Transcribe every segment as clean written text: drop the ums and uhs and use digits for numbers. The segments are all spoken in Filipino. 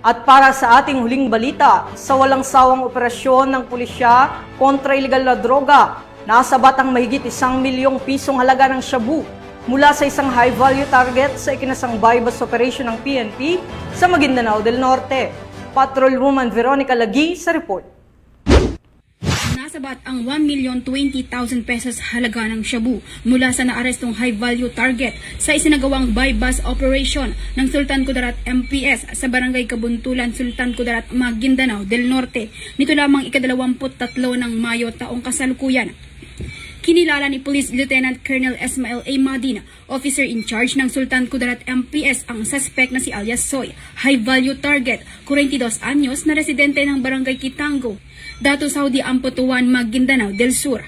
At para sa ating huling balita, sa walang sawang operasyon ng pulisya kontra ilegal na droga, nasabat ang mahigit 1 milyong pisong halaga ng shabu mula sa isang high-value target sa ikinasang bypass operation ng PNP sa Maguindanao del Norte. Patrolwoman Veronica Lagi sa report. Nasabat ang 1,020,000 pesos halaga ng shabu mula sa naarestong high-value target sa isinagawang bypass operation ng Sultan Kudarat MPS sa Barangay Kabuntulan, Sultan Kudarat, Maguindanao del Norte. Nito lamang ika-23 ng Mayo taong kasalukuyan. Kinilala ni Police Lieutenant Colonel Esmael A. Madina, officer in charge ng Sultan Kudarat MPS, ang suspect na si alias Soy, high-value target, 42 anyos na residente ng Barangay Kitango, Dato Saudi Amputuan, Maguindanao del Sur.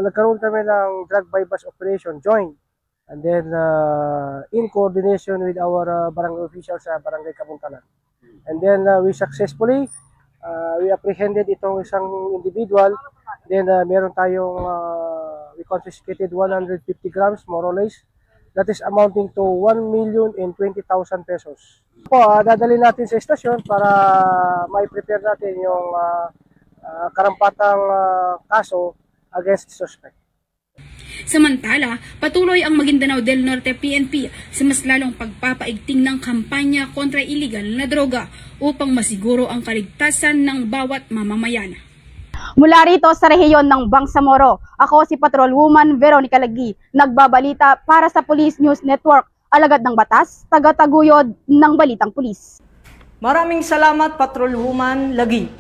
Nagkaroon kami ng drug bypass operation joint, and then in coordination with our barangay officials sa Barangay Kabuntulan. And then we successfully we apprehended itong isang individual. Then meron tayong we confiscated 150 grams more or less. That is amounting to 1,020,000 pesos. Dadalhin natin sa estasyon para mai-prepare natin yung karampatang kaso against the suspect. Samantala, patuloy ang Maguindanao del Norte PNP sa mas lalong pagpapaigting ng kampanya kontra iligal na droga upang masiguro ang kaligtasan ng bawat mamamayan. Mula rito sa rehiyon ng Bangsamoro, ako si Patrolwoman Veronica Lagi, nagbabalita para sa Police News Network, alagad ng batas, taga-taguyod ng balitang pulis. Maraming salamat, Patrolwoman Lagi.